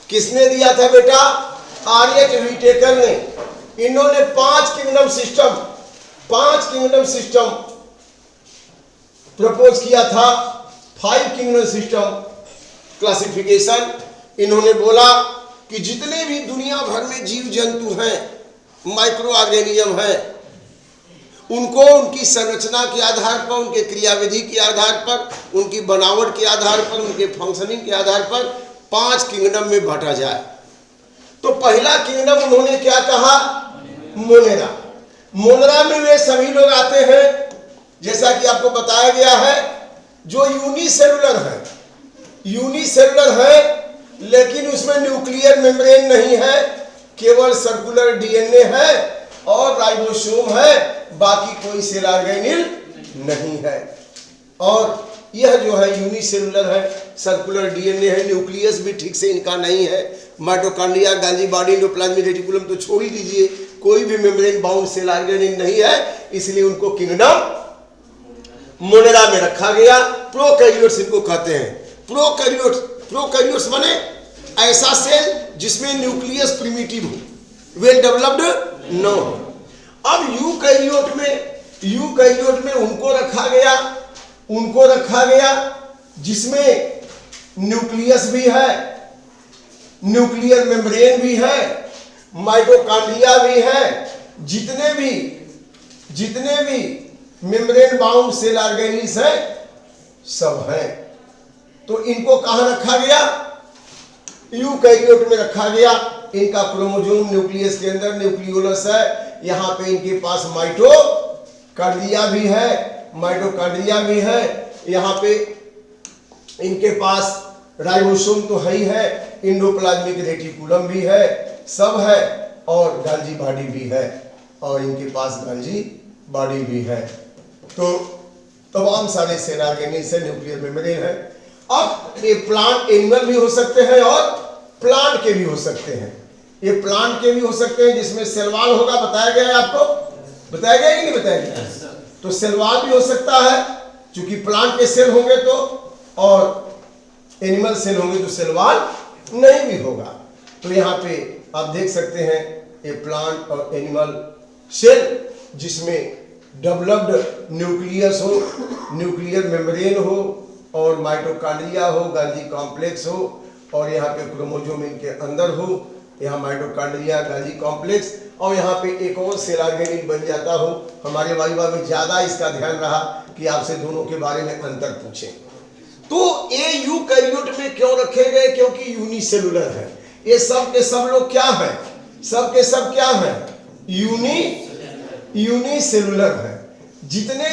किसने दिया था बेटा? आर्यट व्हिटेकर ने। इन्होंने 5 किंगडम सिस्टम प्रपोज किया था। 5 किंगडम सिस्टम क्लासिफिकेशन। इन्होंने बोला कि जितने भी दुनिया भर में जीव जंतु हैं, माइक्रो ऑर्गेनिज्म हैं, उनको उनकी संरचना के आधार पर, उनके क्रियाविधि के आधार पर, उनकी बनावट के आधार पर, उनके फंक्शनिंग के आधार पर 5 किंगडम में बांटा जाए। तो पहला किंगडम उन्होंने क्या कहा? मोनेरा। मोनेरा में वे सभी लोग आते हैं, जैसा कि आपको बताया गया है, जो यूनिसेलुलर है, लेकिन उसमें न्यूक्लियर मेम्ब्रेन नहीं है, केवल सर्कुलर डीएनए है और राइबोसोम है, बाकी कोई सेल ऑर्गेनेल नहीं है। और यह जो है यूनिसेलुलर है, सर्कुलर डीएनए है, न्यूक्लियस भी ठीक से इनका नहीं है। Mitochondria, Golgi body, endoplasmic reticulum तो छोड़ ही दीजिए, कोई भी मेम्ब्रेन बाउंड सेल ऑर्गेनेल नहीं है, इसलिए उनको किंगडम मोनेरा में रखा गया। प्रोकैरियोट्स इनको कहते हैं। प्रोकैरियोट्स माने ऐसा सेल जिसमें न्यूक्लियस प्रिमिटिव हो, वेल डेवलप्ड न हो। अब यूकैरियोट में उनको रखा गया जिसमें न्यूक्लियस भी है, न्यूक्लियर मेम्ब्रेन भी है, माइटोकॉन्ड्रिया भी है, जितने भी मेम्ब्रेन बाउंड सेल ऑर्गेनेल्स हैं सब हैं। तो इनको कहां रखा गया? यूकैरियोट में रखा गया। इनका क्रोमोसोम न्यूक्लियस के अंदर न्यूक्लियोलस है, यहाँ पे इनके पास माइटोकॉन्ड्रिया भी है, यहाँ पे इनके पास राइबोसोम तो है ही है, एंडोप्लाज्मिक रेटिकुलम भी है, सब है, और गोल्गी बॉडी भी है, और इनके पास गोल्गी बॉडी भी है। तो तमाम सारे सेल ऑर्गेनेल्स है, न्यूक्लियर मेम्ब्रेन है। अब ये प्लांट एनिमल भी हो सकते हैं और प्लांट के भी हो सकते हैं। ये प्लांट के भी हो सकते हैं जिसमें सेलवाल होगा, बताया गया है आपको, बताया गया कि नहीं बताया गया? तो सेलवाल भी हो सकता है, क्योंकि प्लांट के सेल होंगे तो, और एनिमल सेल होंगे तो सेलवाल नहीं भी होगा। तो यहाँ पे आप देख सकते हैं ये प्लांट और एनिमल सेल जिसमें डेवलप्ड न्यूक्लियस हो, न्यूक्लियर मेम्ब्रेन हो, और माइटोकॉन्ड्रिया हो, गोल्गी कॉम्प्लेक्स हो, और यहाँ पे क्रोमोसोम इनके अंदर हो, यहाँ माइटोकॉन्ड्रिया, गोल्गी कॉम्प्लेक्स, और यहाँ पे एक और सेल ऑर्गेनेल बन जाता हो। हमारे वाइवा में ज़्यादा इसका ध्यान रहा कि आपसे दोनों के बारे में अंतर पूछें। तो ये यूकैरियोट में क्यों रखे गए? क्योंकि यूनिसेलुलर है। ये सब के सब लोग क्या हैं? सब के सब क्या हैं? यूनिसेलुलर है। जितने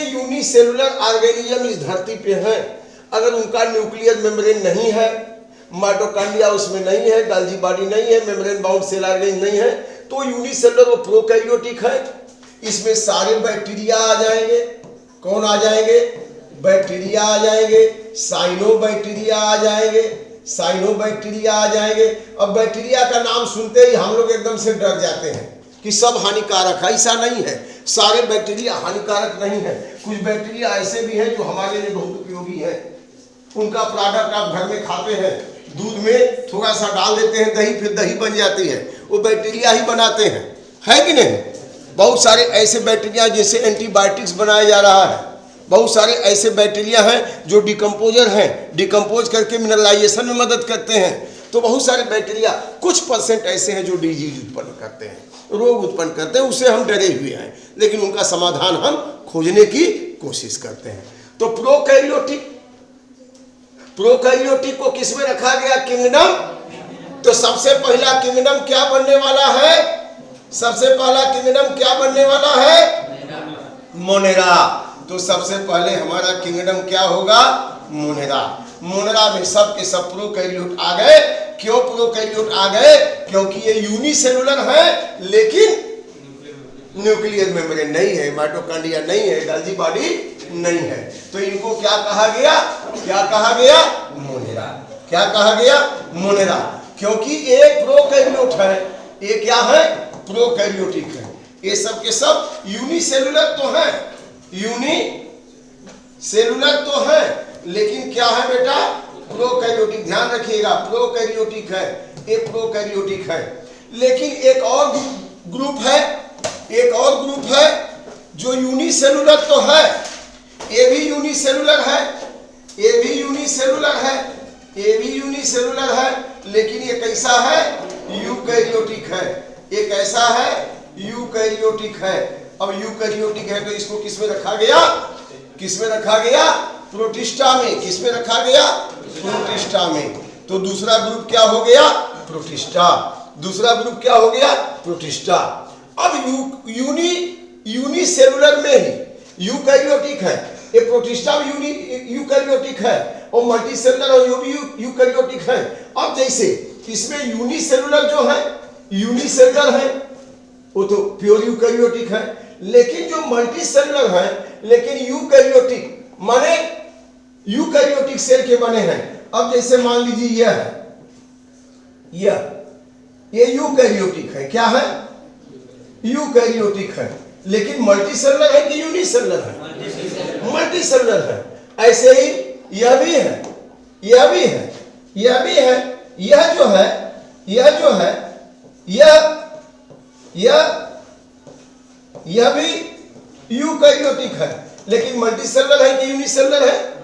यूनिसेलुलर ऑर्गेनिज्म इस धरती पे हैं, अगर उनका न्यूक्लियर मेम्ब्रेन नहीं है, माइटोकॉन्ड्रिया उसमें नहीं है, गोल्गी बॉडी नहीं है, मेम्ब्रेन बाउंड सेल ऑर्गेनेल नहीं है, तो यूनिसेलुलर वो प्रोकैरियोटिक है। इसमें सारे बैक्टीरिया आ जाएंगे। कौन आ जाएंगे? बैक्टीरिया आ जाएंगे, साइनोबैक्टीरिया आ जाएंगे। अब बैक्टीरिया का नाम सुनते ही हम लोग एकदम से डर जाते हैं कि सब हानिकारक है। ऐसा नहीं है, सारे बैक्टीरिया हानिकारक नहीं है। कुछ बैक्टीरिया ऐसे भी हैं जो हमारे लिए बहुत उपयोगी है। उनका प्रोडक्ट आप घर में खाते हैं, दूध में थोड़ा सा डाल देते हैं दही, फिर दही बन जाती है, वो बैक्टीरिया ही बनाते हैं, है कि नहीं? बहुत सारे ऐसे बैक्टीरिया जिससे एंटीबायोटिक्स बनाया जा रहा है। बहुत सारे ऐसे बैक्टीरिया हैं जो डिकम्पोजर हैं, डिकम्पोज करके मिनरलाइजेशन में मदद करते हैं। तो बहुत सारे बैक्टीरिया, कुछ % ऐसे हैं जो डिजीज उत्पन्न करते हैं, रोग उत्पन्न करते हैं, उससे हम डरे हुए हैं, लेकिन उनका समाधान हम खोजने की कोशिश करते हैं। तो प्रोकैरियोटिक को किस में रखा गया? किंगडम। तो सबसे पहला किंगडम क्या बनने वाला है? मोनेरा। तो सबसे पहले हमारा किंगडम क्या होगा? मोनेरा। मोनेरा में सब के सब प्रोकैरियोट आ गए। क्यों प्रोकैरियोट आ गए? क्योंकि ये यूनिसेलुलर है, लेकिन न्यूक्लियर मेम्ब्रेन नहीं है, माइटोकॉन्ड्रिया नहीं है, गोल्गी बॉडी नहीं है। तो इनको क्या कहा गया? मोनेरा। क्योंकि एक प्रोकैरियोट है, ये क्या है? प्रोकैरियोटिक है। ये सब के सब यूनिसेलुलर तो है, लेकिन क्या है बेटा? प्रोकैरियोटिक। रखिएगा, प्रोकैरियोटिक है, ये प्रोकैरियोटिक है। लेकिन एक और ग्रुप है जो यूनिसेलुलर तो है, ये भी यूनिसेलुलर है, ये भी यूनिसेलुलर है, लेकिन ये कैसा है? यूकैरियोटिक है। ये कैसा है? यूकैरियोटिक है। अब यूकैरियोटिक है तो इसको किस में रखा गया? प्रोटिस्टा में। किस में रखा गया? प्रोटिस्टा में। तो दूसरा ग्रुप क्या हो गया? प्रोटिस्टा। अब यूनिसेलुलर में ही यूकैरियोटिक है, ये प्रोटिस्टा यूकैरियोटिक है, और मल्टीसेलुलर और यूकैरियोटिक है। अब जैसे इसमें यूनिसेलुलर जो है, यूनिसेलुलर है, वो तो प्योर यूकैरियोटिक है। लेकिन जो मल्टीसेलुलर है लेकिन यूकैरियोटिक माने यूकैरियोटिक सेल के बने हैं। अब जैसे मान लीजिए यह है, ये यूकैरियोटिक है। क्या है? यूकैरियोटिक है, लेकिन मल्टीसेलुलर है कि यूनिसेलुलर है? मल्टीसेलुलर है। ऐसे ही यह भी है, यह भी है। यह जो है यह भी यूकैरियोटिक है, लेकिन मल्टीसेलुलर है कि यूनिसेलुलर है?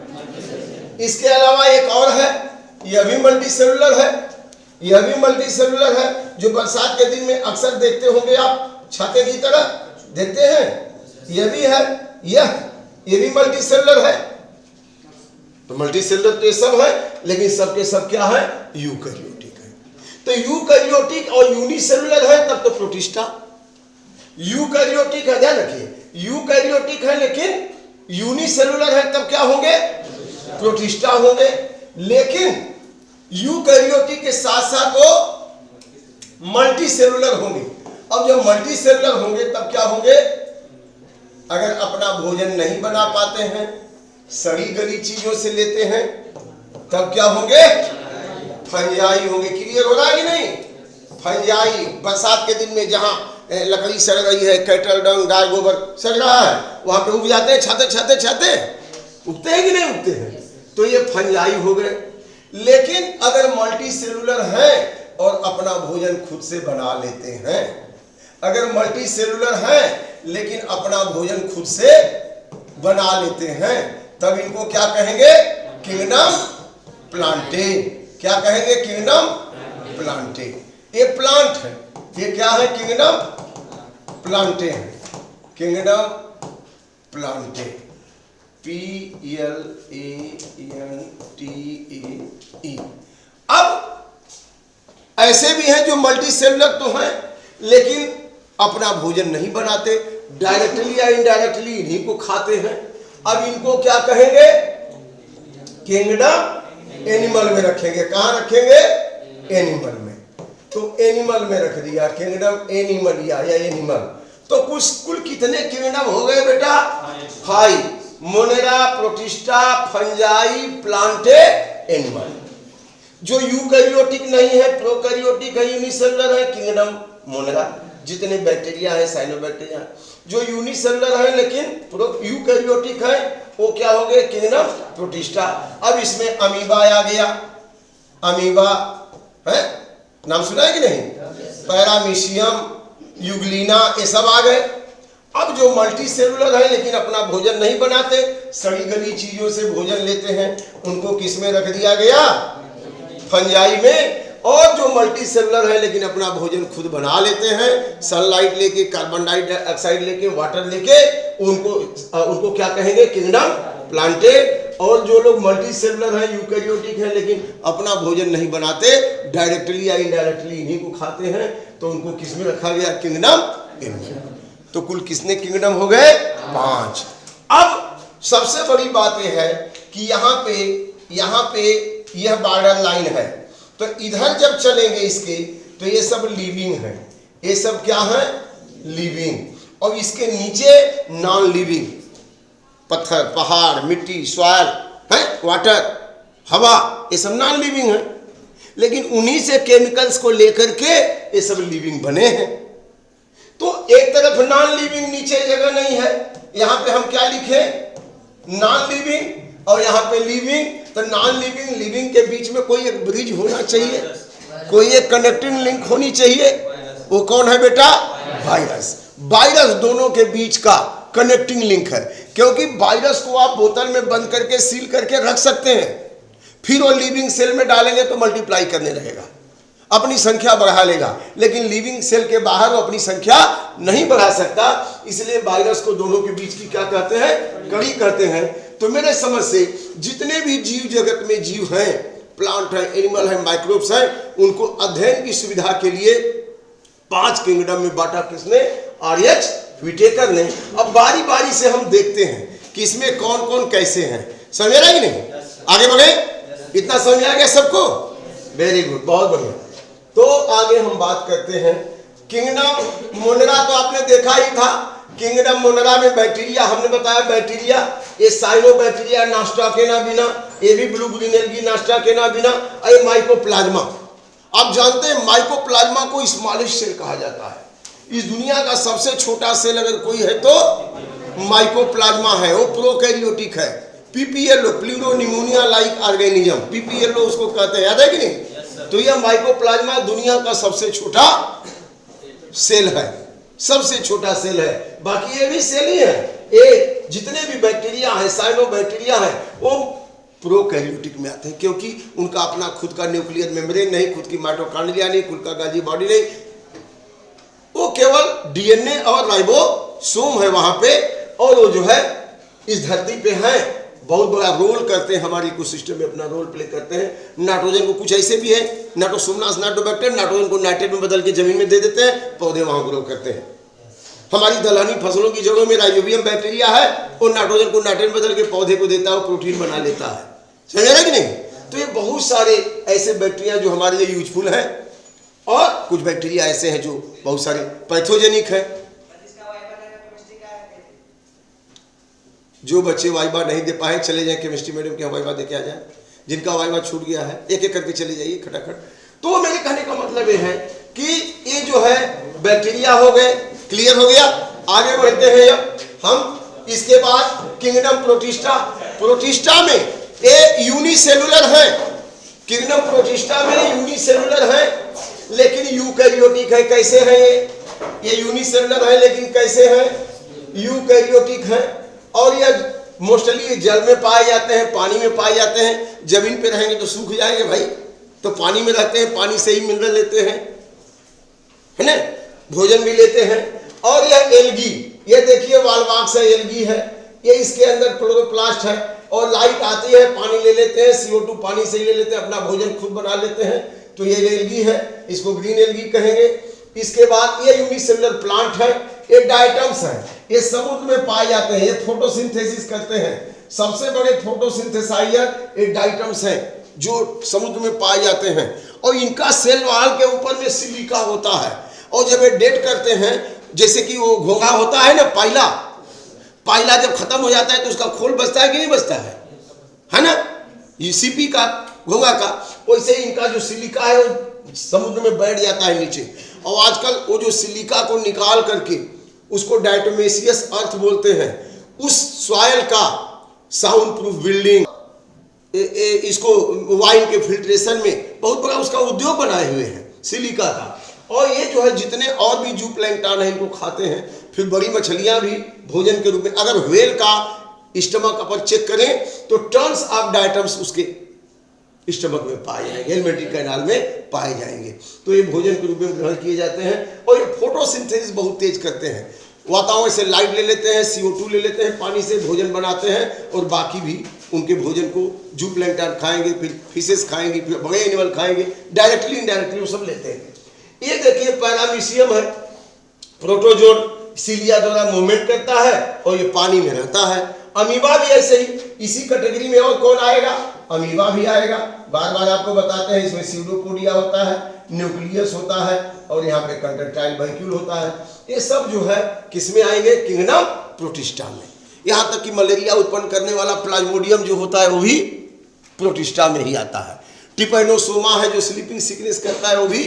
इसके अलावा एक और है, यह भी मल्टीसेलुलर है, जो बरसात के दिन में अक्सर देखते होंगे आप, छाते की तरह देखते हैं। यह भी है, ये भी मल्टीसेलुलर है। तो मल्टीसेलुलर तो ये सब है, लेकिन सबके सब क्या है? यूकैरियोटिक है। तो यूकैरियोटिक और यूनिसेलुलर है तब तो प्रोटिस्टा। यूकैरियोटिक है, ध्यान रखिए, यूकैरियोटिक है लेकिन यूनिसेलुलर है तब क्या होंगे? प्रोटिस्टा होंगे। लेकिन यूकैरियोटिक के साथ साथ वो मल्टीसेलुलर होंगे। अब जब मल्टीसेलुलर होंगे तब क्या होंगे? अगर अपना भोजन नहीं बना पाते हैं, सड़ी गली चीजों से लेते हैं, तब क्या होंगे? फंजाई होंगे। क्लियर हो रहा है कि नहीं? फंजाई, बरसात के दिन में जहां लकड़ी सड़ रही है, कैटल डंग, गाय गोबर सड़ रहा है, वहां पे उग जाते हैं, छाते उगते हैं कि नहीं उगते हैं? तो ये फंजाई हो गए। लेकिन अगर मल्टीसेलुलर है और अपना भोजन खुद से बना लेते हैं, अगर मल्टीसेलुलर है लेकिन अपना भोजन खुद से बना लेते हैं, तब इनको क्या कहेंगे? Kingdom Plantae. क्या कहेंगे? Kingdom Plantae. ये प्लांट है, ये क्या है? किंगडम प्लांटे है, किंगडम प्लांटे, PLANTE। अब ऐसे भी हैं जो मल्टीसेलुलर तो हैं लेकिन अपना भोजन नहीं बनाते, डायरेक्टली या इनडायरेक्टली इन्हीं को खाते हैं। अब इनको क्या कहेंगे? किंगडम एनिमल में रखेंगे। कहां रखेंगे? एनिमल में। तो एनिमल में रख दिया, किंगडम एनिमलिया या एनिमल। तो कुल कितने किंगडम हो गए बेटा? 5। Monera, protista, fungi, Plantae, animal. जो यूकैरियोटिक नहीं है, प्रोकैरियोटिक है, यूनिसेलुलर है, किंगडम मोनेरा। जितने बैक्टीरिया है, साइनोबैक्टीरिया। जो यूनिसेलुलर है लेकिन यूकैरियोटिक है, वो क्या हो गए? Kingdom protista. अब इसमें अमीबा आ गया, अमीबा है, नाम सुना है कि नहीं? पैरामीशियम, यूग्लिना, ये सब आ गए। अब जो मल्टीसेलुलर है लेकिन अपना भोजन नहीं बनाते, सड़ी गली चीजों से भोजन लेते हैं, उनको किस में रख दिया गया? फंजाई में। और जो मल्टीसेलुलर है लेकिन अपना भोजन खुद बना लेते हैं, सनलाइट लेके, कार्बन डाइऑक्साइड लेके, वाटर लेके, उनको क्या कहेंगे? Kingdom Plantae. और जो लोग मल्टीसेलुलर हैं, यूकैरियोटिक हैं, लेकिन अपना भोजन नहीं बनाते, डायरेक्टली या इनडायरेक्टली इन्हीं को खाते हैं, तो उनको किस में रखा गया? Kingdom animal. तो कुल कितने किंगडम हो गए? 5। अब सबसे बड़ी बात यह है कि यहाँ पे यह बॉर्डर लाइन है, तो इधर जब चलेंगे इसके, तो ये सब लिविंग है। ये सब क्या है? लिविंग। और इसके नीचे नॉन लिविंग, पत्थर, पहाड़, मिट्टी, सॉइल है, वाटर, हवा, ये सब नॉन लिविंग है। लेकिन उन्हीं से केमिकल्स को लेकर के ये सब लिविंग बने हैं। तो एक तरफ नॉन लिविंग, नीचे जगह नहीं है, यहां पे हम क्या लिखे? नॉन लिविंग, और यहां पे लिविंग। तो नॉन लिविंग लिविंग के बीच में कोई एक ब्रिज होना चाहिए, कोई एक कनेक्टिंग लिंक होनी चाहिए। वो कौन है बेटा? वायरस। वायरस दोनों के बीच का कनेक्टिंग लिंक है, क्योंकि वायरस को आप बोतल में बंद करके सील करके रख सकते हैं, फिर वो लिविंग सेल में डालेंगे तो मल्टीप्लाई करने लगेगा, अपनी संख्या बढ़ा लेगा, लेकिन लिविंग सेल के बाहर वो अपनी संख्या नहीं बढ़ा सकता। इसलिए वायरस को दोनों के बीच की क्या कहते हैं? कड़ी कहते हैं। तो मेरे समझ से जितने भी जीव जगत में जीव हैं, प्लांट है, एनिमल है, माइक्रोब्स है, उनको अध्ययन की सुविधा के लिए 5 किंगडम में बांटा किसने? आर.एच. व्हिटेकर ने। अब बारी बारी से हम देखते हैं कि इसमें कौन कौन कैसे हैं। समझ रहा कि नहीं? आगे बढ़े? इतना समझ आ गया सबको? वेरी गुड, बहुत बढ़िया। तो आगे हम बात करते हैं किंगडम मोनेरा। तो आपने देखा ही था, किंगडम मोनेरा में बैक्टीरिया, हमने बताया बैक्टीरिया, ये साइनोबैक्टीरिया नास्टाकेना बिना, ये भी ब्लू ग्रीन एल्गी नास्टाकेना बिना, ये माइकोप्लाज्मा। आप जानते हैं माइकोप्लाज्मा को स्मॉलेस्ट सेल कहा जाता है। इस दुनिया का सबसे छोटा सेल अगर कोई है तो माइकोप्लाज्मा है, वो प्रोकैरियोटिक है। PPLO, pleuropneumonia like organism, PPLO उसको कहते हैं, याद है कि नहीं? तो यह माइकोप्लाज्मा दुनिया का सबसे छोटा सेल है, सबसे छोटा सेल है। बाकी ये भी सेल ही है। ये जितने भी बैक्टीरिया है, साइनोबैक्टीरिया है, वो प्रोकैरियोटिक में आते हैं, क्योंकि उनका अपना खुद का न्यूक्लियर मेम्ब्रेन नहीं, खुद की माइटोकॉन्ड्रिया नहीं, खुद का गाजी बॉडी नहीं, वो केवल डीएनए और राइबोसोम है वहां पे। और वो जो है इस धरती पे है, बहुत बड़ा रोल करते हैं, हमारे इकोसिस्टम में अपना रोल प्ले करते हैं। नाइट्रोजन को कुछ ऐसे भी है, नाइट्रोसोमनास नाइट्रोबैक्टर, नाइट्रोजन को नाइट्रेट में बदल के जमीन में दे देते हैं, पौधे वहां ग्रो करते हैं। हमारी दलहनी फसलों की जड़ों में राइजोबियम बैक्टीरिया है, और नाइट्रोजन को नाइट्रेट में बदल के पौधे को देता है, प्रोटीन बना लेता है। समझ रहे कि नहीं? तो ये बहुत सारे ऐसे बैक्टीरिया जो हमारे लिए यूजफुल है, और कुछ बैक्टीरिया ऐसे हैं जो बहुत सारे पैथोजेनिक है। जो बच्चे वाइवा नहीं दे पाए चले जाए केमिस्ट्री मैडम के यहाँ वाइवा दे के आ जाए, जिनका वाइवा छूट गया है एक एक करके चले जाइए खटाखट। तो मेरे कहने का मतलब ये है कि ये जो है बैक्टीरिया हो गए, क्लियर हो गया। आगे बढ़ते हैं हम। इसके बाद किंगडम प्रोटिस्टा। प्रोटिस्टा में ये यूनिसेलुलर है, किंगडम प्रोटिस्टा में यूनिसेलुलर है, लेकिन यूकैरियोटिक है। कैसे है ये यूनिसेलुलर है लेकिन कैसे है? यूकैरियोटिक है। और ये मोस्टली जल में पाए जाते हैं, पानी में पाए जाते हैं। जमीन पे रहेंगे तो सूख जाएंगे भाई, तो पानी में रहते हैं, पानी से ही मिनरल लेते हैं, है ना, भोजन भी लेते हैं। और यह एल्गी, ये देखिए वालवाक्स है, एल्गी है, ये इसके अंदर क्लोरोप्लास्ट है, और लाइट आती है, पानी ले लेते हैं, CO2 पानी से ही ले लेते हैं, अपना भोजन खुद बना लेते हैं। तो ये एल्गी है, इसको ग्रीन एल्गी कहेंगे। इसके बाद ये यूनिसेलुलर प्लांट है, ये डायटम्स है, ये समुद्र में पाए जाते हैं, ये फोटोसिंथेसिस करते हैं। सबसे बड़े फोटोसिंथेसाइजर ये डायटम्स हैं जो समुद्र में पाए जाते हैं। और इनका सेल वॉल के ऊपर में सिलिका होता है, और जब ये डेट करते हैं, जैसे कि वो घोंघा होता है ना, पाइला, पाइला जब खत्म हो जाता है तो उसका खोल बचता है कि नहीं बचता है ना, ये सीपी का, घोंघा का, वैसे इनका जो सिलिका है वो समुद्र में बैठ जाता है नीचे। और आजकल वो जो सिलिका को निकाल करके उसको डायटोमेसियस अर्थ बोलते हैं, उस सॉइल का साउंड प्रूफ बिल्डिंग, इसको वाइन के फिल्ट्रेशन में बहुत बड़ा उसका उद्योग बनाए हुए हैं सिलिका का। और ये जो है जितने और भी जू प्लैंकटन है इनको खाते हैं। फिर बड़ी मछलियां भी भोजन के रूप में, अगर व्हेल का स्टमक अपन चेक करें तो टन्स ऑफ डायटम्स उसके स्टमक में पाए जाएंगे, एलिमेंट्री कैनाल में पाए जाएंगे। तो ये भोजन के रूप में ग्रहण किए जाते हैं। और ये फोटोसिंथेसिस बहुत तेज करते हैं, वातावरण से लाइट ले लेते हैं, CO2 ले लेते हैं, पानी से भोजन बनाते हैं, और बाकी भी उनके भोजन को जू प्लैंकटन खाएंगे, फिर फिशेस खाएंगे, फिर बड़े एनिमल खाएंगे, डायरेक्टली इनडायरेक्टली वो सब लेते हैं। ये देखिए पैरामीशियम है, प्रोटोजोन सीलिया द्वारा मूवमेंट करता है, और ये पानी में रहता है। अमीबा भी ऐसे ही, इसी कैटेगरी में और कौन आएगा? अमीबा भी आएगा। बार बार आपको बताते हैं, इसमें सीडोपोडिया होता है, न्यूक्लियस होता है, और यहाँ पे कंट्रैक्टाइल वैक्यूल होता है। ये सब जो है किस में आएंगे? किंगडम प्रोटिस्टा में। यहाँ तक कि मलेरिया उत्पन्न करने वाला प्लाज्मोडियम जो होता है वो भी प्रोटिस्टा में ही आता है। टिपैनोसोमा है जो स्लीपिंग सिकनेस करता है, वो भी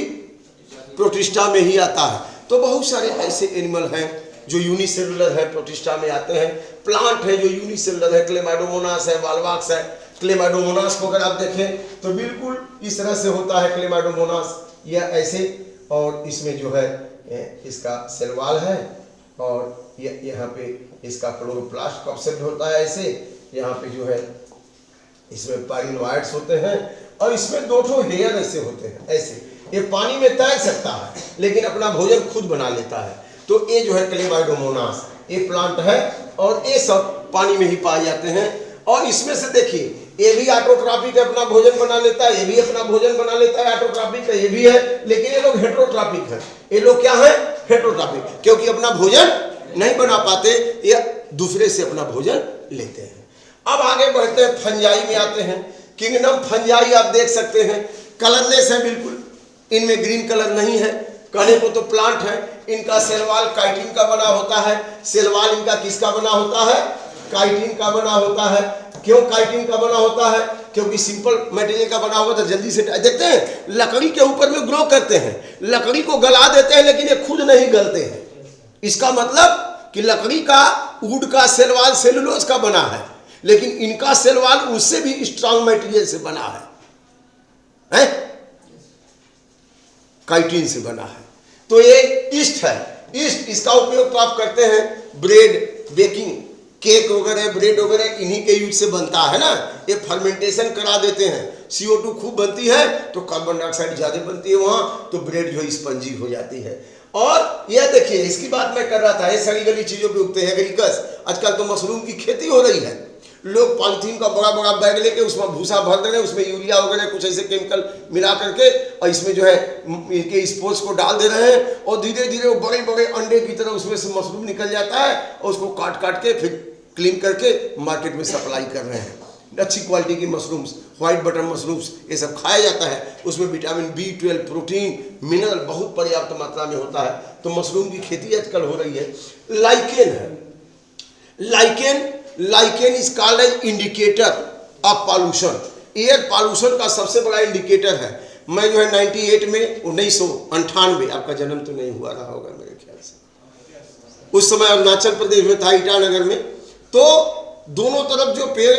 प्रोटिस्टा में ही आता है। तो बहुत सारे ऐसे एनिमल हैं जो यूनिसेलुलर है, प्रोटिस्टा में आते हैं। प्लांट है जो यूनिसेलुलर है, क्लेमाइडोमोनास है, वालवाक्स है, क्लेमाइडोमोनास को अगर आप देखें तो बिल्कुल इस तरह से होता है क्लेमाइडोमोनास, यह ऐसे, और इसमें जो है इसका सेल वॉल है, और यहाँ पे इसका क्लोरोप्लास्ट कॉन्सेप्ट होता है ऐसे, यहाँ पे जो है इसमें पाइलोइड्स होते हैं, और इसमें 2 हेयर ऐसे होते हैं ऐसे। ये पानी में तैर सकता है लेकिन अपना भोजन खुद बना लेता है। तो ये जो है क्लेमाइडोमोनास, ये प्लांट है और ये सब पानी में ही पाए जाते हैं। और इसमें से देखिए, ये भी ऑटोट्रॉपिक अपना भोजन बना लेता है, ये भी अपना भोजन बना लेता है, ऑटोट्रॉपिक का ये भी है, लेकिन ये लोग हेटेरोट्रॉपिक हैं। ये लोग क्या है? हेटेरोट्रॉपिक, क्योंकि अपना भोजन नहीं बना पाते, ये दूसरे से अपना भोजन लेते हैं। अब आगे बढ़ते हैं, फंजाई में आते हैं। किंगडम फंजाई आप देख सकते हैं, कलरलेस है बिल्कुल, इनमें ग्रीन कलर नहीं है, कहने को तो प्लांट है। इनका सेल वॉल काइटिन का बना होता है। सेल वॉल इनका किसका बना होता है? काइटिन का बना होता है। क्यों काइटिन का बना होता है? क्योंकि सिंपल मटेरियल का बना होगा तो जल्दी से, देखते हैं लकड़ी के ऊपर में ग्रो करते हैं, लकड़ी को गला देते हैं लेकिन ये खुद नहीं गलते हैं। इसका मतलब कि लकड़ी का वुड का सेल वॉल सेलुलोज का बना है, लेकिन इनका सेल वॉल उससे भी स्ट्रांग मटेरियल से बना है, काइटिन से बना है। तो ये ईस्ट है। ईस्ट, इसका उपयोग तो आप करते हैं ब्रेड, बेकिंग, केक वगैरह, ब्रेड वगैरह इन्हीं के यूज से बनता है ना। ये फर्मेंटेशन करा देते हैं, CO2 खूब बनती है तो कार्बन डाइऑक्साइड ज्यादा बनती है वहां, तो ब्रेड जो है स्पंजी हो जाती है। और यह देखिए, इसकी बात मैं कर रहा था, ये सड़ी गली चीजों पे उगते हैं एग्रीकल्स। आजकल तो मशरूम की खेती हो रही है, लोग पॉलिथीन का बड़ा बड़ा बैग लेके उसमें भूसा भर दे रहे हैं, उसमें यूरिया वगैरह कुछ ऐसे केमिकल मिला करके, और इसमें जो है इनके स्पोर्स को डाल दे रहे हैं, और धीरे धीरे वो बड़े बड़े अंडे की तरह उसमें से मशरूम निकल जाता है, और उसको काट काट के फिर क्लीन करके मार्केट में सप्लाई कर रहे हैं। अच्छी क्वालिटी की मशरूम्स, व्हाइट बटर मशरूम्स, ये सब खाया जाता है। उसमें विटामिन B12, प्रोटीन, मिनरल बहुत पर्याप्त मात्रा में होता है। तो मशरूम की खेती आजकल हो रही है। लाइकेन है, lichen is called as indicator of pollution. Air pollution का सबसे बड़ा इंडिकेटर है। मैं जो है 98 में 1998, आपका जन्म तो नहीं हुआ रहा होगा मेरे ख्याल से, उस समय अरुणाचल प्रदेश में था, ईटानगर में। तो दोनों तरफ जो पेड़,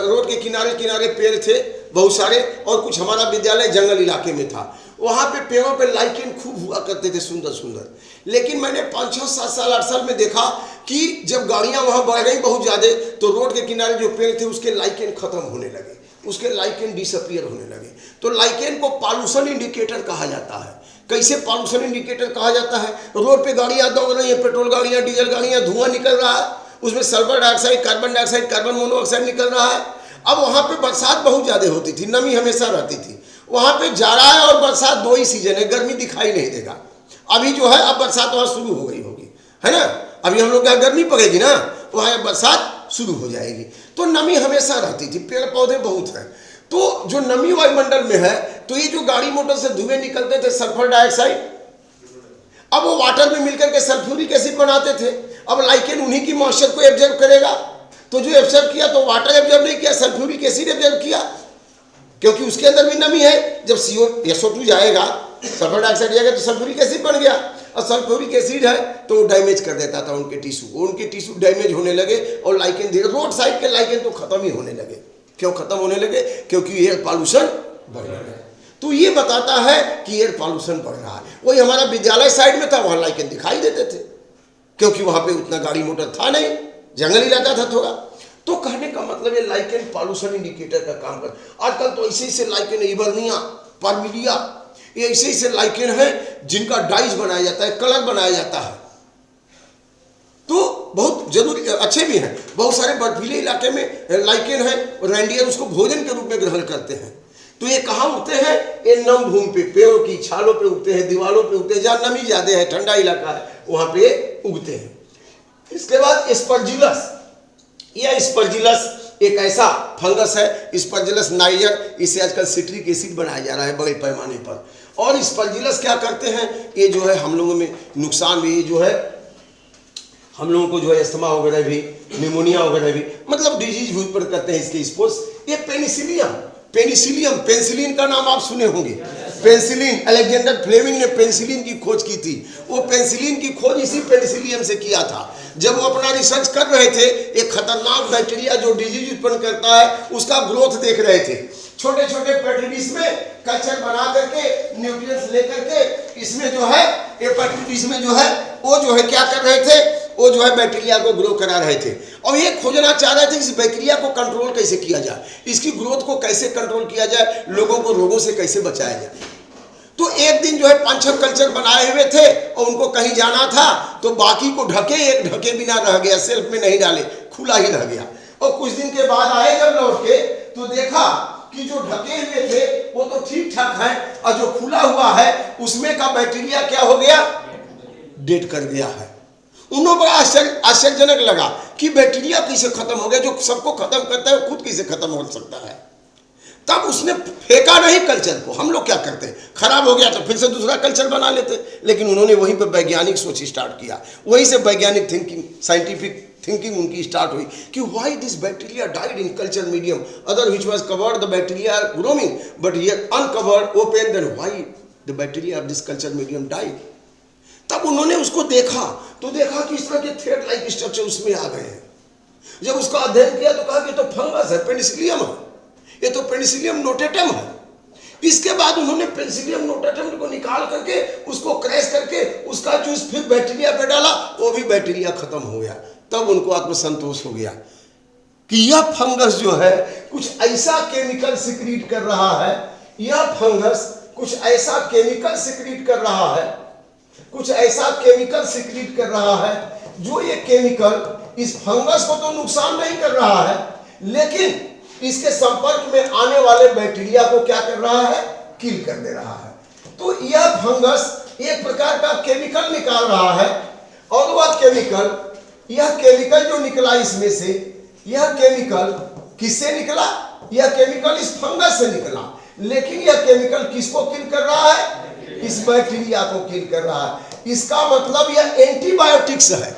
रोड के किनारे किनारे पेड़ थे बहुत सारे, और कुछ हमारा विद्यालय जंगल इलाके में था। वहाँ पे पेड़ों पे लाइकेन खूब हुआ करते थे, सुंदर सुंदर। लेकिन मैंने 5, 6, 7 साल, 8 साल में देखा कि जब गाड़ियाँ वहाँ बढ़ गई बहुत ज़्यादा, तो रोड के किनारे जो पेड़ थे उसके लाइकेन खत्म होने लगे, उसके लाइकेन डिसअपियर होने लगे। तो लाइकेन को पॉल्यूशन इंडिकेटर कहा जाता है। कैसे पॉल्यूशन इंडिकेटर कहा जाता है? रोड पे गाड़ियाँ दौड़ रही हैं, पेट्रोल गाड़ियाँ, डीजल गाड़ियाँ, धुआं निकल रहा है, उसमें सल्फर डाइऑक्साइड, कार्बन मोनोऑक्साइड निकल रहा है। अब वहाँ पे बरसात बहुत ज़्यादा होती थी, नमी हमेशा रहती थी। वहाँ पे जाड़ा और बरसात 2 ही सीजन है, गर्मी दिखाई नहीं देगा। अभी जो है अब बरसात वहाँ शुरू हो गई होगी, है ना। अभी हम लोग यहाँ गर्मी पड़ेगी ना, वहाँ बरसात शुरू हो जाएगी। तो नमी हमेशा रहती थी, पेड़ पौधे बहुत हैं। तो जो नमी वायुमंडल में है, तो ये जो गाड़ी मोटर से धुएं निकलते थे, सल्फर डाइऑक्साइड, अब वो वाटर में मिलकर के सल्फ्यूरिक एसिड बनाते थे। अब लाइकेन उन्हीं की मॉइस्चर को एब्जॉर्ब करेगा, तो जो एब्जॉर्ब किया तो वाटर एब्जॉर्ब नहीं किया, सल्फ्यूरिक एसिड एब्जॉर्ब किया, क्योंकि उसके अंदर भी नमी है। जब SO2 जाएगा, सल्फर डाइऑक्साइड जाएगा, तो सल्फ्यूरिक एसिड बन गया, और सल्फ्यूरिक एसिड है तो डैमेज कर देता था उनके टिश्यू डैमेज होने लगे, और लाइकेन धीरे, रोड साइड के लाइकेन तो खत्म ही होने लगे। क्यों खत्म होने लगे? क्योंकि एयर पॉल्यूशन बढ़ रहा है। तो ये बताता है कि एयर पॉल्यूशन बढ़ रहा है। वही हमारा विद्यालय साइड में था, वहाँ लाइकेन दिखाई देते थे, क्योंकि वहाँ पे उतना गाड़ी मोटर था नहीं, जंगल इलाका था थोड़ा। तो कहने का मतलब ये लाइकेन पॉल्यूशन इंडिकेटर का काम कर। आजकल तो ऐसे ऐसे लाइकेन, इबर्निया, पार्मिलिया, ये ऐसे ऐसे लाइकेन है जिनका डाइज बनाया जाता है, कलर बनाया जाता है। तो बहुत जरूरी, अच्छे भी हैं। बहुत सारे बर्फीले इलाके में लाइकेन है, रेंडियर उसको भोजन के रूप में ग्रहण करते हैं। तो ये कहाँ उगते हैं? ये नम भूमि पे, पेड़ों की छालों पे उगते हैं, दीवारों पे उगते हैं, जहाँ नमी ज्यादा है, ठंडा इलाका है, वहां पे उगते हैं। इसके बाद स्पर्जिलस, यह स्पर्जिलस एक ऐसा फंगस है, स्पर्जिलस नाइजर, इसे आजकल सिट्रिक एसिड बनाया जा रहा है बड़े पैमाने पर। और स्पर्जिलस क्या करते हैं? ये जो है हम लोगों में नुकसान भी, जो है हम लोगों को जो है अस्थमा वगैरह भी, निमोनिया वगैरह भी, मतलब डिजीज भी उत्पन्न करते हैं इसके स्पोर्स। ये पेनिसिलियम, पेनिसिलिन का नाम आप सुने होंगे। पेनिसिलिन, अलेक्जेंडर फ्लेमिंग ने पेनिसिलिन की खोज की थी। वो पेनिसिलिन की खोज इसी पेनिसिलियम से किया था। जब वो अपना रिसर्च कर रहे थे, एक खतरनाक बैक्टीरिया जो डिजीज उत्पन्न करता है उसका ग्रोथ देख रहे थे। छोटे छोटे पेट्री में कल्चर बना करके न्यूट्रिएंट्स लेकर के इसमें जो है ये पेट्री में जो है वो जो है क्या कर रहे थे, वो जो है बैक्टीरिया को ग्रो करा रहे थे और ये खोजना चाह रहे थे इस बैक्टीरिया को कंट्रोल कैसे किया जाए, इसकी ग्रोथ को कैसे कंट्रोल किया जाए, लोगों को रोगों से कैसे बचाया जाए। तो एक दिन जो है 5-6 कल्चर बनाए हुए थे और उनको कहीं जाना था तो बाकी को ढके, एक ढके बिना रह गया, सेल्फ में नहीं डाले, खुला ही रह गया। और कुछ दिन के बाद आए जब लौट के तो देखा कि जो ढके हुए थे वो तो ठीक ठाक है और जो खुला हुआ है उसमें का बैक्टीरिया क्या हो गया, डेड कर गया है। उन्हें बड़ा आश्चर्यजनक लगा कि बैक्टीरिया कैसे खत्म हो गया, जो सबको खत्म करता है खुद कैसे खत्म हो सकता है। तब उसने फेंका नहीं कल्चर को। हम लोग क्या करते हैं, खराब हो गया तो फिर से दूसरा कल्चर बना लेते, लेकिन उन्होंने वहीं पर वैज्ञानिक सोच स्टार्ट किया। वहीं से वैज्ञानिक थिंकिंग, साइंटिफिक थिंकिंग उनकी स्टार्ट हुई कि why this bacteria died in culture medium other which was covered the bacteria are growing but here uncovered open, then why the bacteria of this culture medium died. तब उन्होंने उसको देखा तो देखा कि इस तरह के थ्रेड लाइक स्ट्रक्चर उसमें आ गए हैं। जब उसका अध्ययन किया तो कहा कि तो फंगस है, पेनिसिलियम है, ये तो पेनिसिलियम नोटेटम है। इसके बाद उन्होंने पेनिसिलियम नोटेटम को निकाल करके उसको क्रैश करके उसका जूस फिर बैक्टीरिया पे डाला, वो भी बैक्टीरिया खत्म हो गया। तब उनको आत्मसंतोष हो गया कि यह फंगस जो है कुछ ऐसा केमिकल सिक्रीट कर रहा है, यह फंगस कुछ ऐसा केमिकल सिक्रीट कर रहा है, कुछ ऐसा केमिकल सिक्रीट कर रहा है जो ये केमिकल इस फंगस को तो नुकसान नहीं कर रहा है, लेकिन इसके संपर्क में आने वाले बैक्टीरिया को क्या कर रहा है, किल कर दे रहा है। तो यह फंगस एक प्रकार का केमिकल निकाल रहा है और वह केमिकल, यह केमिकल जो निकला इसमें से, यह केमिकल किससे निकला, यह केमिकल इस फंगस से निकला, लेकिन यह केमिकल किसको किल कर रहा है, इस बैक्टीरिया को किल कर रहा है। इसका मतलब यह एंटीबायोटिक्स है।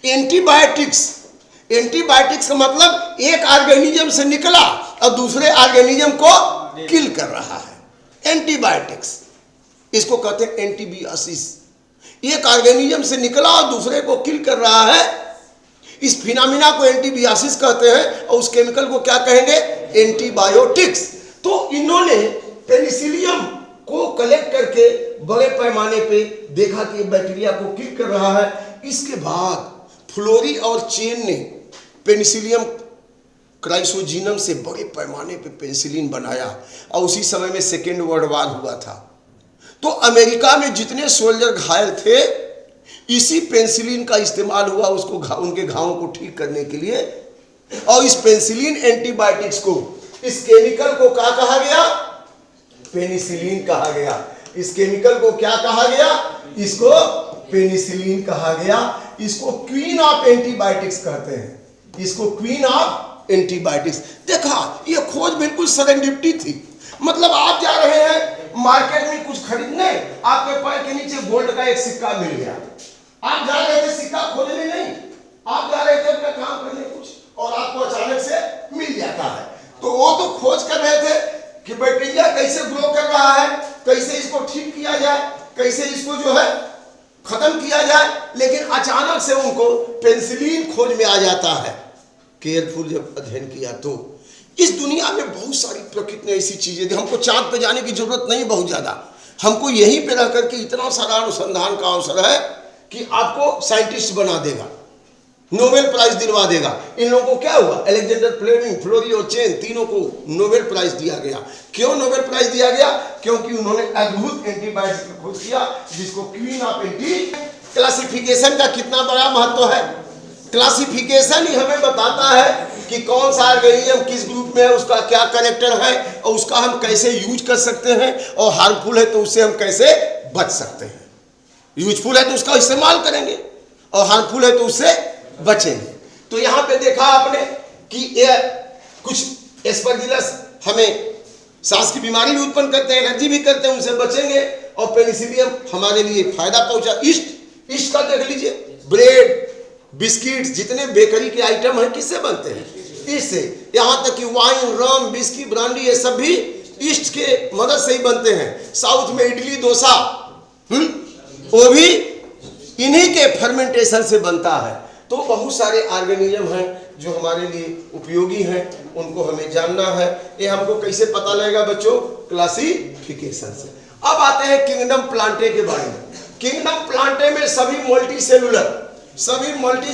एंटीबायोटिक्स का मतलब एक ऑर्गेनिज्म से निकला और दूसरे ऑर्गेनिज्म को किल कर रहा है। एंटीबायोटिक्स इसको कहते हैं एंटीबियोसिस। एक ऑर्गेनिज्म से निकला और दूसरे को किल कर रहा है, इस फिनोमिना को एंटीबियोसिस कहते हैं और उस केमिकल को क्या कहेंगे, एंटीबायोटिक्स। तो इन्होंने पेनिसिलियम को कलेक्ट करके बड़े पैमाने पे देखा कि बैक्टीरिया को किल कर रहा है। इसके बाद फ्लोरी और चेन ने पेनिसिलियम क्राइसोजीनम से बड़े पैमाने पे पेनिसिलिन बनाया और उसी समय में सेकेंड वर्ल्ड वॉर हुआ था। तो अमेरिका में जितने सोल्जर घायल थे इसी पेनिसिलिन का इस्तेमाल हुआ उसको उनके घावों को ठीक करने के लिए। और इस पेनिसिलिन एंटीबायोटिक्स को, इस केमिकल को क्या कहा गया, पेनिसिलिन कहा गया। इस केमिकल को क्या कहा गया, इसको पेनिसिलिन कहा गया। इसको क्वीन ऑफ एंटीबायोटिक्स कहते हैं, इसको क्वीन ऑफ एंटीबायोटिक्स। देखा ये खोज बिल्कुल सेरेंडिपिटी थी। मतलब आप जा रहे हैं मार्केट में कुछ खरीदने, आपके पैर के नीचे गोल्ड का एक सिक्का मिल गया। आप जा रहे थे सिक्का खोजने नहीं, आप जा रहे थे अपना काम करने कुछ, और आपको अचानक से मिल जाता है। तो वो तो खोज कर रहे थे कि बैक्टीरिया कैसे ग्रो कर रहा है, कैसे इसको ठीक किया जाए, कैसे इसको जो है खत्म किया जाए, लेकिन अचानक से उनको पेनिसिलिन खोज में आ जाता है। केयरफुल जब अध्ययन किया तो इस दुनिया में बहुत सारी प्रकृति ने ऐसी चीजें दी। हमको चांद पे जाने की जरूरत नहीं बहुत ज्यादा, हमको यहीं पे रह करके इतना सारा अनुसंधान का अवसर है कि आपको साइंटिस्ट बना देगा, नोबेल प्राइज दिलवा देगा। इन लोगों को क्या हुआ, अलेक्जेंडर फ्लेमिंग, फ्लोरी और चेन, तीनों को नोबेल प्राइज दिया गया। क्यों नोबेल प्राइज दिया गया, क्योंकि उन्होंने अद्भुत एंटीबायोटिक्स की खोज किया जिसको क्वीन ऑफ एंटी। क्लासिफिकेशन का कितना बड़ा महत्व है, क्लासिफिकेशन ही हमें बताता है कि कौन सा ऑर्गेनिज्म किस ग्रुप में है, उसका क्या कैरेक्टर है और उसका हम कैसे यूज कर सकते हैं, और हार्मफुल है तो उससे हम कैसे बच सकते हैं। यूजफुल है तो उसका इस्तेमाल करेंगे और हार्मफुल है तो उससे बचेंगे। तो यहाँ पे देखा आपने कि ये कुछ एस्परजिलस हमें सांस की बीमारी भी उत्पन्न करते हैं, एलर्जी भी करते हैं, उनसे बचेंगे। और पेनिसिलियम हमारे लिए फायदा पहुंचा। ईस्ट का देख लीजिए, ब्रेड, बिस्किट्स, जितने बेकरी के आइटम हैं किससे बनते हैं, ईस्ट से। यहाँ तक कि वाइन, रम, बिस्की, ब्रांडी, ये सब भी ईस्ट के मदद से ही बनते हैं। साउथ में इडली डोसा, वो भी इन्हीं के फर्मेंटेशन से बनता है। तो बहुत सारे ऑर्गेनिज्म हैं जो हमारे लिए उपयोगी हैं, उनको हमें जानना है। ये हमको कैसे पता लगेगा बच्चों? क्लासिफिकेशन से। अब आते हैं किंगडम प्लांटे के बारे में। किंगडम प्लांटे में सभी मल्टी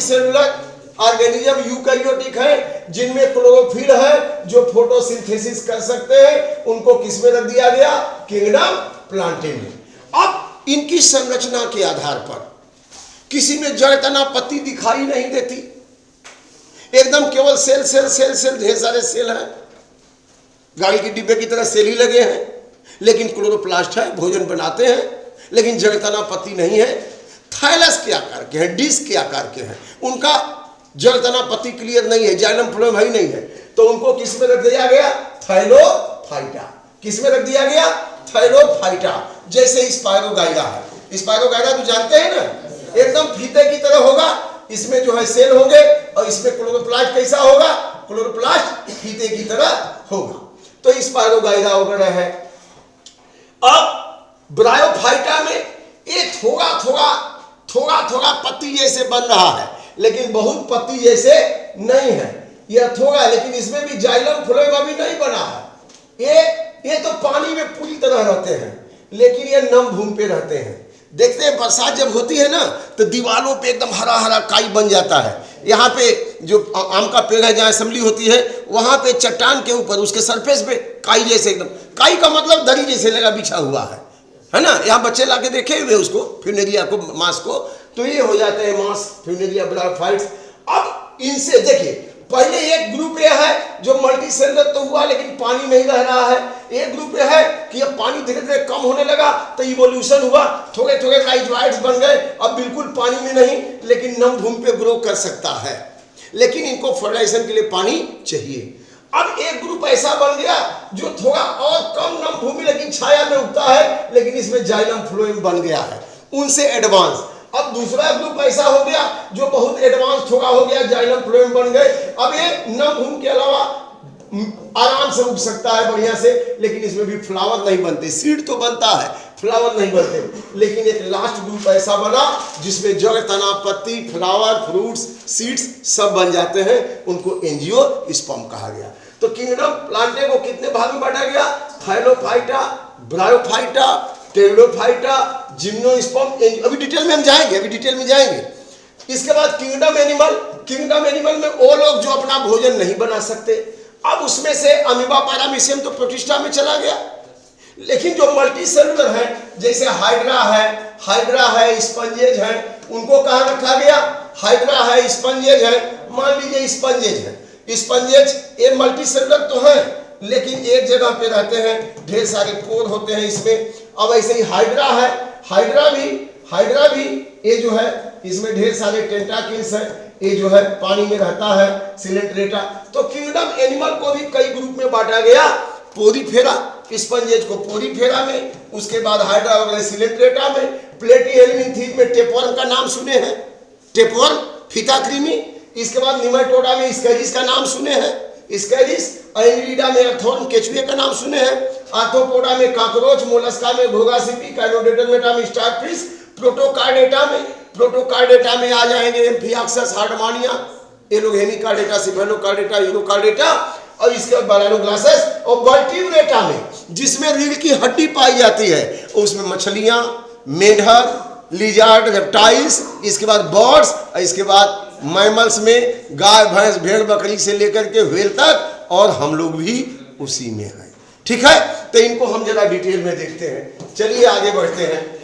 सेलुलर ऑर्गेनिज्म यूकैरियोटिक है, जिनमें क्लोरोफिल है, जो फोटोसिंथेसिस कर सकते हैं, उनको किस में रख दिया गया? किंगडम प्लांटे में। अब इनकी संरचना के आधार पर किसी में जड़ तना पत्ती दिखाई नहीं देती, एकदम केवल सेल सेल सेल सेल, ढेर सारे सेल हैं, गाड़ी के डिब्बे की तरह सेल ही लगे हैं, लेकिन क्लोरोप्लास्ट है, भोजन बनाते हैं, लेकिन जड़ तना पत्ती नहीं है। थाइलस के आकार के हैं, डिस्क के आकार के हैं, उनका जड़ तना पत्ती क्लियर नहीं है, जाइलम फ्लोएम है ही नहीं है, तो उनको किस में रख दिया गया? थाइलोफाइटा। किस में रख दिया गया? थाइलोफाइटा। जैसे स्पायरोगाइरा है, स्पायरोगाइरा तो जानते हैं ना, एकदम फीते की तरह होगा, इसमें जो है सेल होंगे और इसमें क्लोरोप्लास्ट कैसा होगा? क्लोरोप्लास्ट फीते की तरह होगा। तो स्पायरोगाइरा वगैरह है। अब ब्रायोफाइटा में ये थोड़ा पत्ती जैसे बन रहा है, लेकिन बहुत पत्ती जैसे नहीं है, यह थोड़ा, लेकिन इसमें भी जाइलम फ्लोएम अभी नहीं बना है। ये तो पानी में पूरी तरह रहते हैं, लेकिन ये नम भूमि पे रहते हैं। देखते हैं बरसात जब होती है ना, तो दीवारों पे एकदम हरा हरा काई बन जाता है। यहाँ पे जो आम का पेड़ है, जहाँ असेंबली होती है, वहाँ पे चट्टान के ऊपर उसके सरफेस पे काई जैसे, एकदम काई का मतलब दरी जैसे लगा बिछा हुआ है ना। यहाँ बच्चे लाके देखे हुए उसको, फ्यूनेरिया को, मांस को, तो ये हो जाते हैं मांस, फ्यूनेरिया ब्रायोफाइट्स। अब इनसे देखिए, पहले एक ग्रुप ये है जो मल्टी सेलुलर तो हुआ, लेकिन पानी में ही रह रहा है। एक ग्रुप ये है कि अब पानी धीरे धीरे कम होने लगा, तो इवोल्यूशन हुआ, थोड़े थोड़े राइजोइड्स बन गए, अब बिल्कुल पानी में नहीं, लेकिन नम भूमि पे ग्रो कर सकता है, लेकिन इनको फर्टिलाइजेशन के लिए पानी चाहिए। अब एक ग्रुप ऐसा बन गया जो थोड़ा और कम नम भूमि लेकिन छाया में उगता है, लेकिन इसमें जाइलम फ्लोएम बन गया है, उनसे एडवांस। अब दूसरा ग्रुप ऐसा हो गया जो बहुत एडवांस थोड़ा हो गया, जाइलम फ्लोएम बन गए। अब ये नम भूमि के अलावा आराम से उग सकता है बढ़िया से, लेकिन इसमें भी फ्लावर नहीं बनते। सीड तो बनता है, फ्लावर नहीं बनते। लेकिन एक लास्ट ग्रुप ऐसा बना जिसमें जड़, तना, पत्ती, फ्लावर, फ्रूट्स, सीड्स सब बन जाते हैं, उनको एंजियोस्पर्म कहा गया। तो किंगडम प्लांटे को कितने भाग में बांटा गया? थाइलोफाइटा, ब्रायोफाइटा, टेरिडोफाइटा, जिम्नोस्पर्म। अभी डिटेल में हम जाएंगे, इसके बाद किंगडम एनिमल में वो लोग जो अपना भोजन नहीं बना सकते। अब उसमें से अमीबा, पैरामीशियम तो प्रोटिस्टा में चला गया, लेकिन जो मल्टी सेलुलर है, जैसे हाइड्रा है, स्पंजेज है, उनको कहाँ रखा गया? हाइड्रा है, स्पंजेज है। मान लीजिए स्पंजेज ये मल्टी सेलुलर तो है, लेकिन एक जगह पे रहते हैं, ढेर सारे पोर होते हैं इसमें। अब ऐसे ही हाइड्रा भी ये जो है, इसमें ढेर सारे टेंटाकिल्स हैं, ये जो है पानी में रहता है, सिलेंट्रेटा। तो किंगडम एनिमल को भी कई ग्रुप में बांटा गया। पोरीफेरा, स्पंजेज को पोरीफेरा में, उसके बाद हाइड्रा वगैरह सिलेंट्रेटा में, प्लेटीहेल्मिन्थीज में टेपवर्म का नाम सुने हैं, टेपवर्म, फीताकृमि। इसके बाद निमेटोडा में स्कैरिस का नाम सुने हैं, स्कैरिस। एनिलिडा में अर्थवर्म, केचुए का नाम सुने हैं। आर्थ्रोपोडा में काकरोच, मोलस्का में घोंघा सीपी, काइनोडेर्मेटा में स्टारफिश, प्रोटोकार्डेटा में आ जाएंगे एम्फियाक्सस, हार्डमानिया, ये लोग हेमिकार्डेटा, सिफेलोकार्डेटा, यूरोकार्डेटा, और इसके बाद बालानोग्लासस। और वर्टिब्रेटा में, जिसमें रीढ़ की हड्डी पाई जाती है, उसमें मछलियां, मेंढक, लिजार्ड, रेप्टाइल्स, इसके बाद बर्ड्स, और इसके बाद मैमल्स में गाय, भैंस, भेड़, बकरी से लेकर के व्हेल तक, और हम लोग भी उसी में हैं। ठीक है, तो इनको हम जरा डिटेल में देखते हैं। चलिए आगे बढ़ते हैं।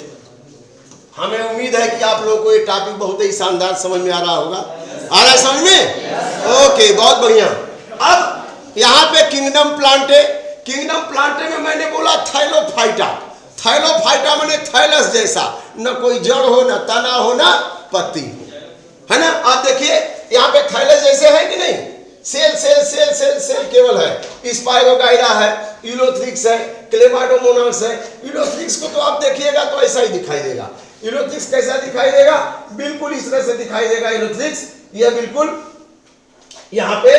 हमें उम्मीद है कि आप लोगों को ये टॉपिक बहुत ही शानदार समझ में आ रहा होगा। आ रहा है समझ में? ओके, बहुत बढ़िया। अब यहाँ पे किंगडम प्लांटे में मैंने बोला थाइलोफाइटा मैंने थाइलस जैसा, न कोई जड़ हो, न तना हो, न पत्ती हो, है ना। आप देखिए यहाँ पे थाइलस जैसे है कि नहीं? सेल केवल है। स्पायरोगाइरा है, यूलोथ्रिक्स है, क्लेमाइडोमोनास है। यूलोथ्रिक्स को तो आप देखिएगा तो ऐसा ही दिखाई देगा। यूलोथ्रिक्स कैसा दिखाई देगा? बिल्कुल इस तरह से दिखाई देगा यूलोथ्रिक्स। यह बिल्कुल यहाँ पे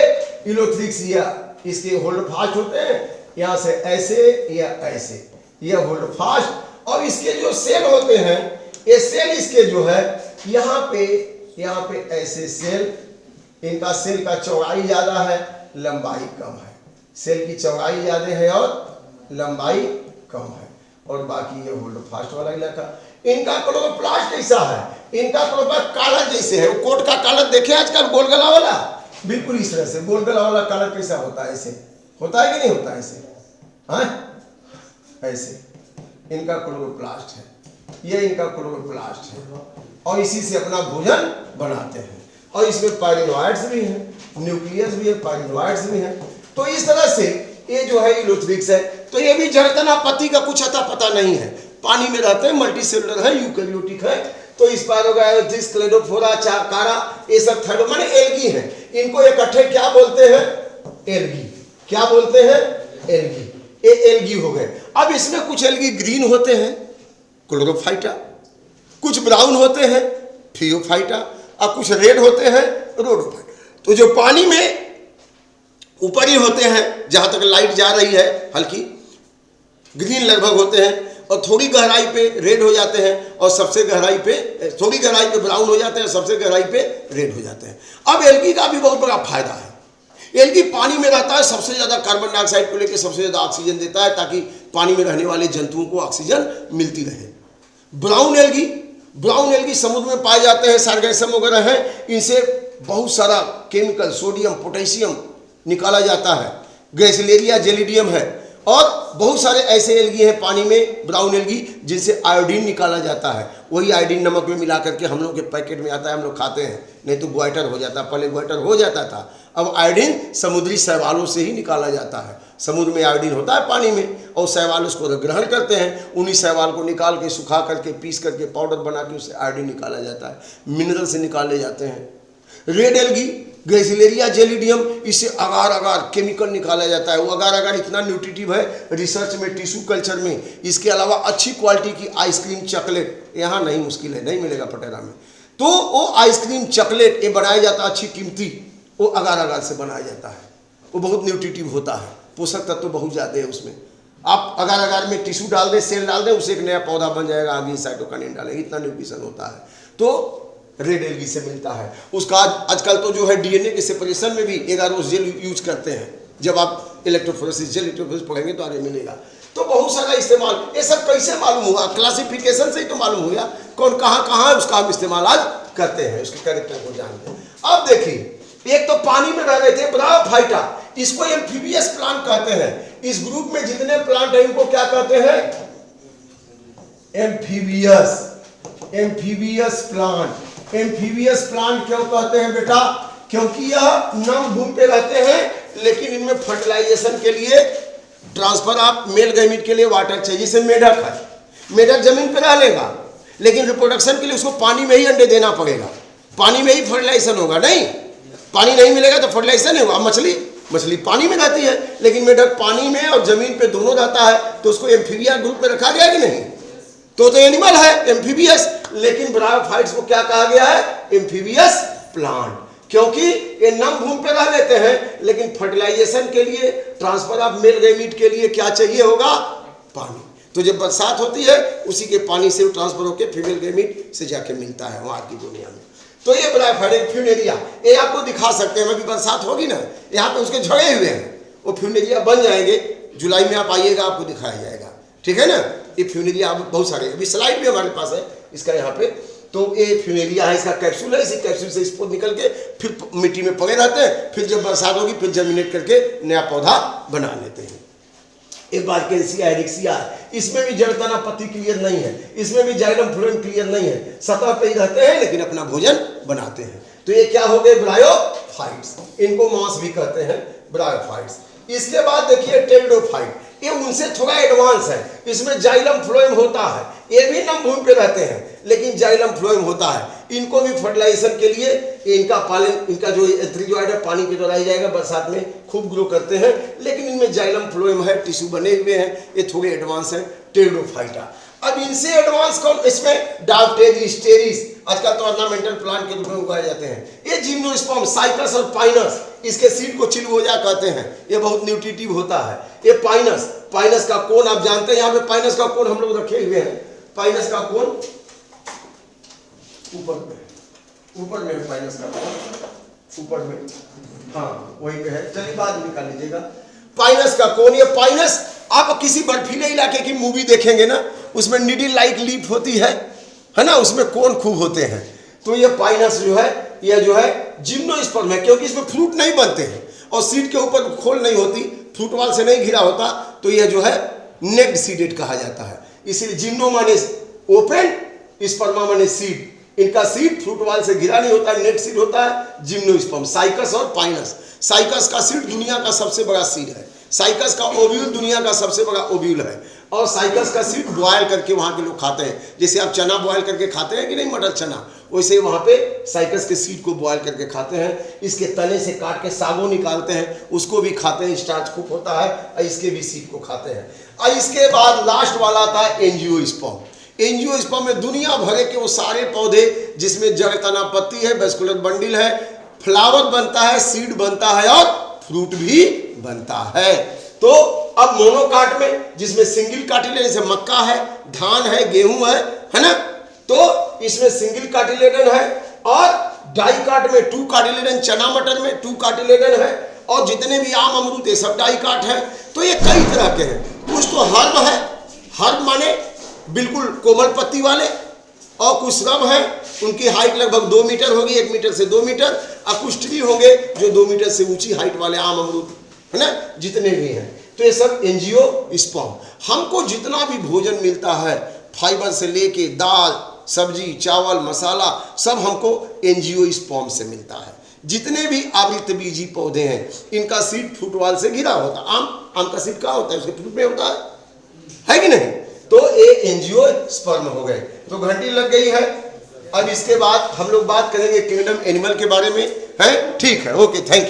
यूलोथ्रिक्स, या इसके होल्ड फास्ट होते हैं, यहाँ से ऐसे या ऐसे, ये होल्ड फास्ट। और इसके जो सेल होते हैं, ये सेल इसके जो है यहाँ पे ऐसे सेल, इनका सेल का चौड़ाई ज्यादा है, लंबाई कम है। सेल की चौड़ाई ज्यादा है और लंबाई कम है। और बाकी ये होल्ड फास्ट वाला इलाका। इनका क्लोरोप्लास्ट कैसा है? इनका क्लोरोप्लास्ट कालर जैसे है। कोट का कालर देखे आजकल गोल गला वाला, बिल्कुल इस तरह से गोल गला वाला कालर कैसा होता है? ऐसे होता है कि नहीं होता? ऐसे ऐसे इनका क्लोरोप्लास्ट है, ये इनका क्लोरोप्लास्ट है। और इसी से अपना भोजन बनाते हैं। और इसमें पाइरिनोइड्स भी हैं, न्यूक्लियस भी है, पाइरिनोइड्स भी हैं। तो इस तरह से ये जो है इलोथ्रिक्स है। तो ये भी जड़तना पति का कुछ अता पता नहीं है, पानी में रहते हैं, मल्टीसेलुलर है, यूकेरियोटिक है। तो इस पायरोगायोथिस, क्लेडोफोरा, चाकारा, ये सब थर्ड माने एल्गी हैं। इनको इकट्ठे क्या बोलते हैं? एल्गी। क्या बोलते हैं? एल्गी। ये एल्गी हो गए। अब इसमें कुछ एल्गी ग्रीन होते हैं, क्लोरोफाइटा, कुछ ब्राउन होते हैं, थियोफाइटा, और कुछ रेड होते हैं, रोडोफाइटा। तो जो पानी में ऊपर ही होते हैं, जहां तक लाइट जा रही है, हल्की ग्रीन लगभग होते हैं, और थोड़ी गहराई पे रेड हो जाते हैं, और सबसे गहराई पे, थोड़ी गहराई पे ब्राउन हो जाते हैं, सबसे गहराई पे रेड हो जाते हैं। अब एल्गी का भी बहुत बड़ा फायदा है। एल्गी पानी में रहता है, सबसे ज्यादा कार्बन डाइऑक्साइड को लेकर सबसे ज्यादा ऑक्सीजन देता है, ताकि पानी में रहने वाले जंतुओं को ऑक्सीजन मिलती रहे। ब्राउन एल्गी समुद्र में पाए जाते हैं, सार्गेसम वगैरह है। इनसे बहुत सारा केमिकल, सोडियम, पोटेशियम निकाला जाता है। ग्रेसिलेरिया जेलिडियम है, और बहुत सारे ऐसे एल्गी हैं पानी में, ब्राउन एल्गी, जिनसे आयोडीन निकाला जाता है। वही आयोडीन नमक में मिला करके हम लोग के पैकेट में आता है, हम लोग खाते हैं, नहीं तो ग्वाइटर हो जाता। पहले ग्वाइटर हो जाता था, अब आयोडीन समुद्री शैवालों से ही निकाला जाता है। समुद्र में आयोडीन होता है पानी में, और शैवाल उसको ग्रहण करते हैं। उन्हीं शैवाल को निकाल के, सुखा करके, पीस करके, पाउडर बना के उससे आयोडीन निकाला जाता है, मिनरल से निकाले जाते हैं। रेड एल्गी, ग्रेसिलेरिया जेलिडियम, इससे अगार अगार केमिकल निकाला जाता है। वो अगार अगार इतना न्यूट्रिटिव है, रिसर्च में, टिश्यू कल्चर में। इसके अलावा अच्छी क्वालिटी की आइसक्रीम, चॉकलेट यहाँ नहीं, मुश्किल है, नहीं मिलेगा पटेरा में। तो वो आइसक्रीम, चॉकलेट ये बनाया जाता है, अच्छी कीमती, वो अगार अगार से बनाया जाता है। वो बहुत न्यूट्रिटिव होता है, पोषक तत्व बहुत ज़्यादा है उसमें। आप अगार अगार में टिश्यू डाल दें, सेल डाल दें, उससे एक नया पौधा बन जाएगा, आगे साइटोकिनिन डालेंगे, इतना न्यूट्रिशन होता है। तो रेड एल्गी से मिलता है। उसका आजकल तो जो है डीएनए के सेपरेशन में भी एगारोस जेल यूज करते हैं। जब आप इलेक्ट्रोफोरेसिस जेल, इलेक्ट्रोफोरेसिस पढ़ेंगे तो आगे मिलेगा। तो बहुत सारा इस्तेमाल, ये सब कैसे मालूम हुआ? क्लासिफिकेशन से ही तो मालूम हुआ कौन कहाँ उसका हम इस्तेमाल आज करते हैं, उसके कैरेक्टर को जानते हैं। अब देखिए, एक तो पानी में रह रहे थे ब्रायोफाइटा, इसको एम्फीबियस प्लांट कहते हैं। इस ग्रुप में जितने प्लांट हैं इनको क्या कहते हैं? Amphibious plant. एम्फीबियस प्लांट क्यों कहते हैं बेटा? क्योंकि यह नम भूमि पे रहते हैं, लेकिन इनमें फर्टिलाइजेशन के लिए, ट्रांसफर ऑफ मेल गैमीट के लिए वाटर चाहिए। जैसे मेढक है, मेढक जमीन पे रह लेगा, लेकिन रिप्रोडक्शन के लिए उसको पानी में ही अंडे देना पड़ेगा, पानी में ही फर्टिलाइजेशन होगा। नहीं, पानी नहीं मिलेगा तो फर्टिलाइजेशन होगा। मछली पानी में रहती है, लेकिन मेढक पानी में और जमीन पे दोनों रहता है, तो उसको एम्फीबिया ग्रुप में रखा गया कि नहीं? तो एनिमल है एम्फीबियस, लेकिन ब्रायोफाइट्स को क्या कहा गया है? Amphibious plant. क्योंकि ये नम भूमि पे रह लेते हैं, लेकिन फर्टिलाइजेशन के लिए, ट्रांसफर ऑफ मेल गैमीट के लिए क्या चाहिए होगा? पानी। तो जब बरसात होती है, उसी के पानी से ट्रांसफर होकर फीमेल गैमीट से जाके मिलता है वहां की दुनिया में। तो ये ब्रायोफाइट, फ्यूनेरिया, ये आपको दिखा सकते हैं। अभी बरसात होगी ना, यहाँ पे उसके झड़े हुए हैं, वो फ्यूनेरिया बन जाएंगे। जुलाई में आप आइएगा, आपको दिखाया जाएगा, ठीक है ना। ये फ्यूनेरिया बहुत सारे, अभी स्लाइड भी हमारे पास है इसका यहाँ पे। तो ये फ्यूनेरिया है, इसका कैप्सूल है, इसी कैप्सूल से स्पोर निकल के फिर मिट्टी में पड़े रहते हैं, फिर जब बरसात होगी फिर जर्मिनेट करके नया पौधा बना लेते हैं। एक बार कैल्सिया एरिक्सिया, इसमें भी जड़तना पत्ती क्लियर नहीं है, इसमें भी जाइलम फ्लोएम क्लियर नहीं है, सतह पे ही रहते हैं, लेकिन अपना भोजन बनाते हैं। तो ये क्या हो गए? ब्रायोफाइट्स। इनको मांस भी कहते हैं, ब्रायोफाइट्स। इसके बाद देखिए टेरिडोफाइट, ये उनसे थोड़ा एडवांस है। इसमें जाइलम फ्लोएम होता है, ये भी नम भूमि पे रहते हैं, लेकिन जाइलम फ्लोएम होता है। इनको भी फर्टिलाइजेशन के लिए, इनका पालन, इनका जो एंथ्रिजोइड है पानी के द्वारा ही जाएगा, बरसात में खूब ग्रो करते हैं, लेकिन इनमें जाइलम फ्लोएम है, टिश्यू बने हुए हैं, ये थोड़े एडवांस है। टेरिडोफाइटा। अब इनसे एडवांस कौन? इसमें डार्टेरिस, टेरिस, आजकल तो ऑर्नामेंटल प्लांट के रूप में उगाए जाते हैं। ये जिम्नोस्पर्म, साइकस और पाइनस, इसके सीड को चिलगोजा कहते हैं। ये बहुत न्यूट्रिटिव होता है। ये पाइनस, पाइनस का कोन आप जानते हैं, यहाँ पे पाइनस का कोन हम लोग रखे हुए हैं। पाइनस का कोन ऊपर में है, पाइनस का कोन ऊपर में, हाँ वही पे है। चलिए बाद में निकाल लीजिएगा पाइनस का कोन। ये पाइनस आप किसी बर्फीले इलाके की मूवी देखेंगे ना, उसमें नीडल लाइक लीफ होती है ना, उसमें कोन खूब होते हैं। तो ये पाइनस जो है, ये जो है जिम्नोस्पर्म है, क्योंकि इसमें फ्रूट नहीं बनते हैं और सीड के ऊपर खोल नहीं होती, फ्रूट वाल से नहीं घिरा होता, तो यह जो है नेक्ड सीडेड कहा जाता है। इसीलिए जिम्नो माने ओपन, स्पर्मा माने सीड। इनका सीड फ्रूट वाल से घिरा नहीं होता है, नेट सीड होता है जिम्नोस्पर्म। साइकस और पाइनस, साइकस का सीड दुनिया का सबसे बड़ा सीड है। साइकस का ओव्यूल दुनिया का सबसे बड़ा ओव्यूल है। और साइकस का सीड बॉयल करके वहाँ के लोग खाते हैं। जैसे आप चना बॉयल करके खाते हैं कि नहीं, मटर चना, वैसे वहाँ पे साइकस के सीड को बॉयल करके खाते हैं। इसके तने से काट के सागो निकालते हैं, उसको भी खाते हैं, स्टार्च खूब होता है, और इसके भी सीड को खाते हैं। और इसके बाद लास्ट वाला आता है एंजियोस्पर्म। एंजियोस्पर्म में दुनिया भर के वो सारे पौधे जिसमें जड़, तना, पत्ती है, वेस्कुलर बंडल है, फ्लावर बनता है, सीड बनता है और फ्रूट भी बनता है। तो अब मोनोकाट में, जिसमें सिंगल कार्टिलेडन, जैसे मक्का है, धान है, गेहूं है ना, तो इसमें सिंगल कार्टिलेडन है। और डाइकाट में 2 कार्टिलेडन, चना मटर में 2 कार्टिलेडन है। और जितने भी आम अमरूद ये सब डाइकाट है। तो ये कई तरह के हैं। कुछ तो हर्ब है, हर्ब माने बिल्कुल कोमल पत्ती वाले, और कुछ श्रब है, उनकी हाइट लगभग 2 मीटर होगी, 1 मीटर से 2 मीटर। और कुछ ट्री होंगे जो 2 मीटर से ऊंची हाइट वाले आम अमरूद, है ना, जितने भी हैं। तो ये सब एंजियोस्पर्म। हमको जितना भी भोजन मिलता है, फाइबर से लेके दाल, सब्जी, चावल, मसाला, सब हमको एंजियोस्पर्म से मिलता है। जितने भी आवृतबीजी पौधे हैं, इनका सीड फ्रूट वाल से घिरा होता है। आम का सीड कहाँ होता है, उसके फ्रूट में होता है कि नहीं। तो ये एंजियोस्पर्म हो गए। तो घंटी लग गई है। अब इसके बाद हम लोग बात करेंगे किंगडम एनिमल के बारे में, है, ठीक है, ओके, थैंक यू।